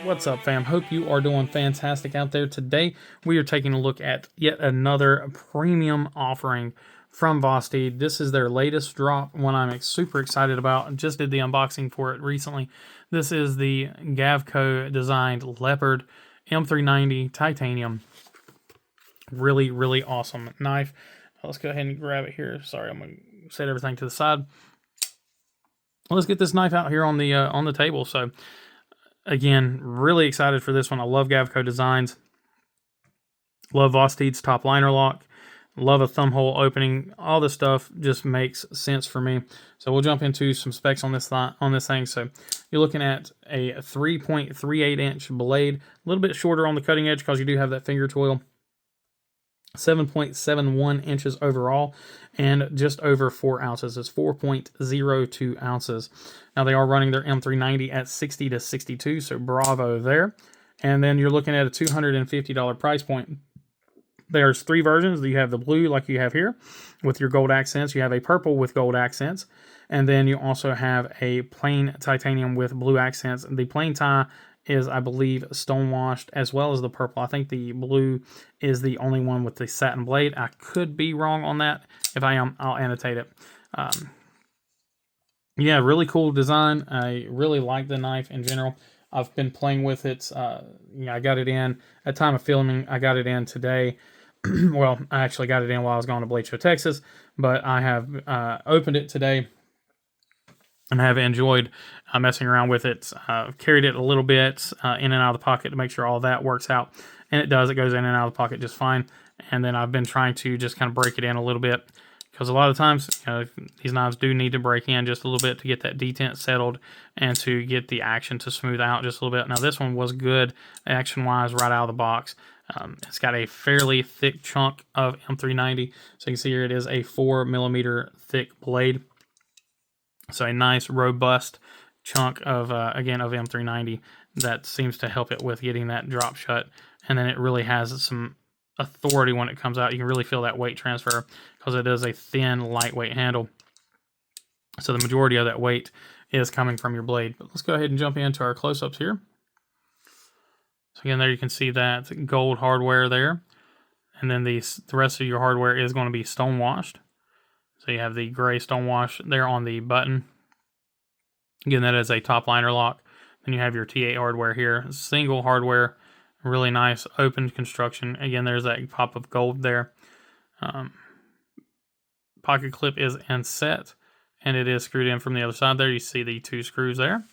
What's up, fam? Hope you are doing fantastic out there. Today, we are taking a look at yet another premium offering from Vosteed. This is their latest drop, one I'm super excited about. I just did the unboxing for it recently. This is the Gavko designed Leopard M390 titanium. Really, really awesome knife. Let's go ahead and grab it here. Sorry, I'm going to set everything to the side. Let's get this knife out here on the table. So, again, really excited for this one. I love Gavko designs. Love Vosteed's top liner lock. Love a thumb hole opening. All this stuff just makes sense for me. So we'll jump into some specs on this thing. So you're looking at a 3.38 inch blade, a little bit shorter on the cutting edge because you do have that finger toil. 7.71 inches overall, and just over 4 ounces. It's 4.02 ounces. Now they are running their M390 at 60 to 62, so bravo there. And then you're looking at a $250 price point. There's 3 versions. You have the blue like you have here with your gold accents. You have a purple with gold accents. And then you also have a plain titanium with blue accents. The plain tie is, I believe, stonewashed, as well as the purple. I think the blue is the only one with the satin blade. I could be wrong on that. If I am, I'll annotate it. Yeah, really cool design. I really like the knife in general. I've been playing with it. I got it in at time of filming. I got it in today. Well, I actually got it in while I was going to Blade Show, Texas, but I have opened it today and have enjoyed messing around with it. Carried it a little bit in and out of the pocket to make sure all that works out. And it does. It goes in and out of the pocket just fine. And then I've been trying to just kind of break it in a little bit, because a lot of times these knives do need to break in just a little bit to get that detent settled and to get the action to smooth out just a little bit. Now this one was good action-wise right out of the box. It's got a fairly thick chunk of M390. So you can see here it is a 4mm thick blade. So a nice robust chunk of, again, of M390 that seems to help it with getting that drop shut. And then it really has some authority when it comes out. You can really feel that weight transfer because it is a thin, lightweight handle. So the majority of that weight is coming from your blade. But let's go ahead and jump into our close-ups here. So again, there you can see that gold hardware there. And then the rest of your hardware is going to be stonewashed. So you have the gray stonewash there on the button. Again, that is a top liner lock. Then you have your T8 hardware here. Single hardware, really nice open construction. Again, there's that pop of gold there. Pocket clip is inset, and it is screwed in from the other side there. You see the 2 screws there.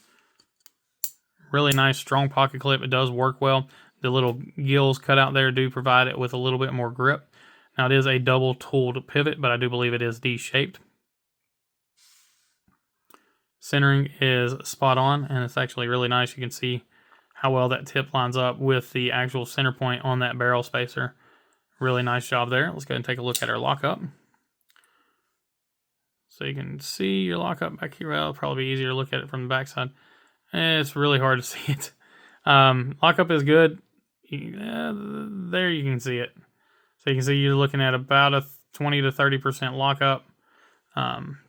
Really nice, strong pocket clip. It does work well. The little gills cut out there do provide it with a little bit more grip. Now, it is a double tooled pivot, but I do believe it is D-shaped. Centering is spot on, and it's actually really nice. You can see how well that tip lines up with the actual center point on that barrel spacer. Really nice job there. Let's go ahead and take a look at our lockup. So you can see your lockup back here. Well, it'll probably be easier to look at it from the backside. It's really hard to see it. Lockup is good. There you can see it. So you can see you're looking at about a 20 to 30% lockup.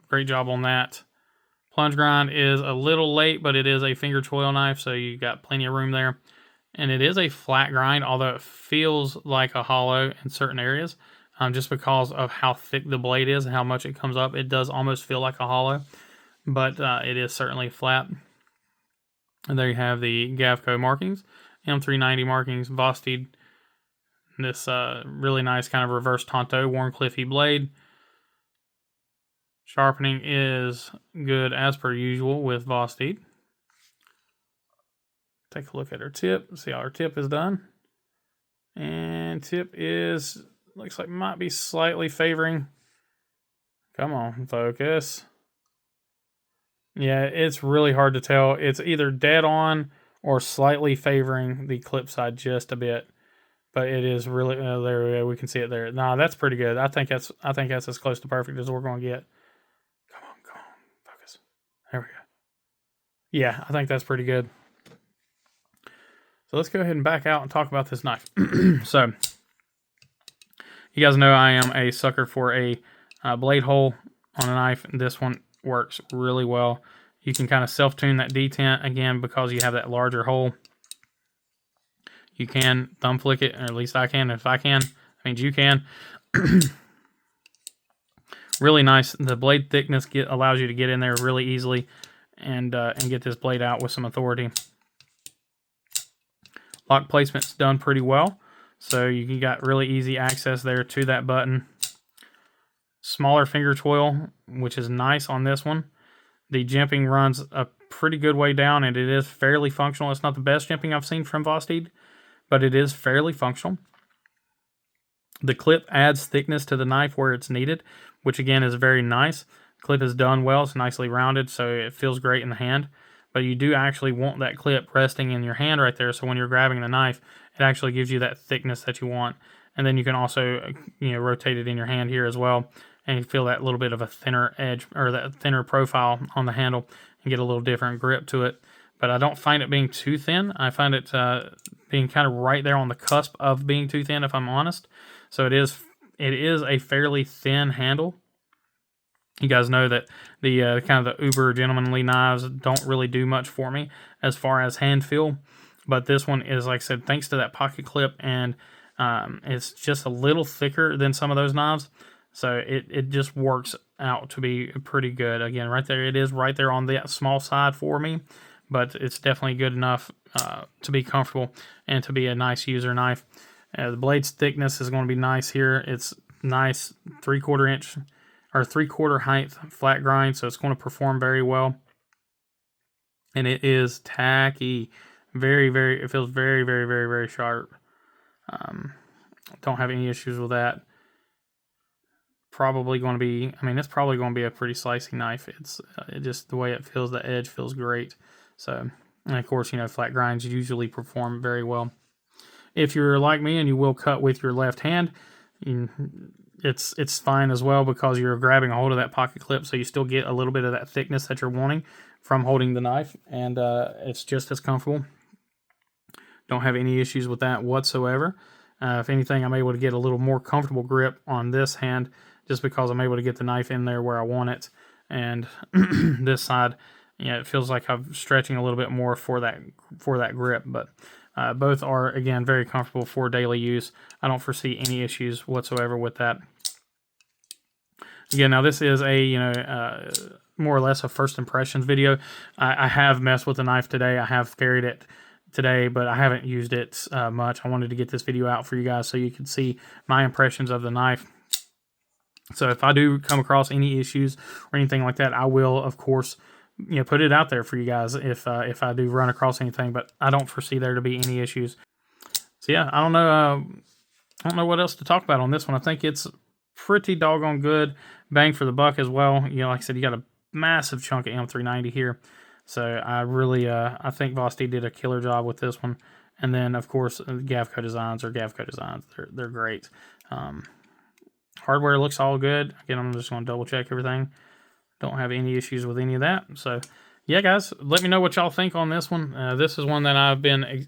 Great job on that. Plunge grind is a little late, but it is a finger toil knife, so you got plenty of room there. And it is a flat grind, although it feels like a hollow in certain areas. Just because of how thick the blade is and how much it comes up, it does almost feel like a hollow. But it is certainly flat. And there you have the Gavko markings, M390 markings, Vosteed. This really nice kind of reverse Tonto Warncliffey blade. Sharpening is good as per usual with Vosteed. Take a look at our tip. See how our tip is done. And tip is, looks like might be slightly favoring. Come on, focus. Yeah, it's really hard to tell. It's either dead on or slightly favoring the clip side just a bit. But it is really, there we go, we can see it there. Nah, that's pretty good. I think that's as close to perfect as we're going to get. Come on, focus. There we go. Yeah, I think that's pretty good. So let's go ahead and back out and talk about this knife. So, you guys know I am a sucker for a blade hole on a knife. This one works really well. You can kind of self-tune that detent again because you have that larger hole. You can thumb flick it, or at least I can. If I can, that means you can. Really nice. The blade thickness allows you to get in there really easily and get this blade out with some authority. Lock placement's done pretty well, so you got really easy access there to that button. Smaller finger twirl, which is nice on this one. The jimping runs a pretty good way down, and it is fairly functional. It's not the best jimping I've seen from Vosteed, but it is fairly functional. The clip adds thickness to the knife where it's needed, which again is very nice. The clip is done well. It's nicely rounded, so it feels great in the hand. But you do actually want that clip resting in your hand right there, so when you're grabbing the knife, it actually gives you that thickness that you want. And then you can also, rotate it in your hand here as well, and you feel that little bit of a thinner edge, or that thinner profile on the handle, and get a little different grip to it. But I don't find it being too thin. I find it being kind of right there on the cusp of being too thin, if I'm honest. So it is a fairly thin handle. You guys know that the kind of the uber gentlemanly knives don't really do much for me as far as hand feel. But this one is, like I said, thanks to that pocket clip, and it's just a little thicker than some of those knives. So it just works out to be pretty good. Again, right there, it is right there on the small side for me, but it's definitely good enough to be comfortable and to be a nice user knife. The blade's thickness is going to be nice here. It's nice 3/4 inch or 3/4 height flat grind, so it's going to perform very well. And it is tacky. It feels very, very, very, very sharp. Don't have any issues with that. Probably going to be, it's probably going to be a pretty slicey knife. It's just the way it feels, the edge feels great. So, and of course, flat grinds usually perform very well. If you're like me and you will cut with your left hand, it's fine as well, because you're grabbing a hold of that pocket clip, so you still get a little bit of that thickness that you're wanting from holding the knife, and it's just as comfortable. Don't have any issues with that whatsoever. If anything, I'm able to get a little more comfortable grip on this hand, just because I'm able to get the knife in there where I want it. And this side, it feels like I'm stretching a little bit more for that grip, but both are, again, very comfortable for daily use. I don't foresee any issues whatsoever with that. Again, now this is a more or less a first impressions video. I have messed with the knife today. I have carried it today, but I haven't used it much. I wanted to get this video out for you guys so you can see my impressions of the knife. So if I do come across any issues or anything like that, I will, of course, put it out there for you guys if I do run across anything, but I don't foresee there to be any issues. So yeah, I don't know what else to talk about on this one. I think it's pretty doggone good bang for the buck as well. Like I said, you got a massive chunk of M390 here. So I really, I think Vosteed did a killer job with this one. And then, of course, Gavko Designs. They're great. Hardware looks all good. Again, I'm just going to double check everything. Don't have any issues with any of that. So, yeah, guys, let me know what y'all think on this one. This is one that I've been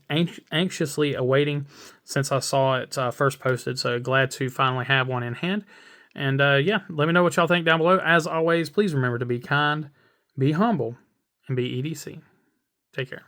anxiously awaiting since I saw it first posted. So glad to finally have one in hand. And, yeah, let me know what y'all think down below. As always, please remember to be kind, be humble, and be EDC. Take care.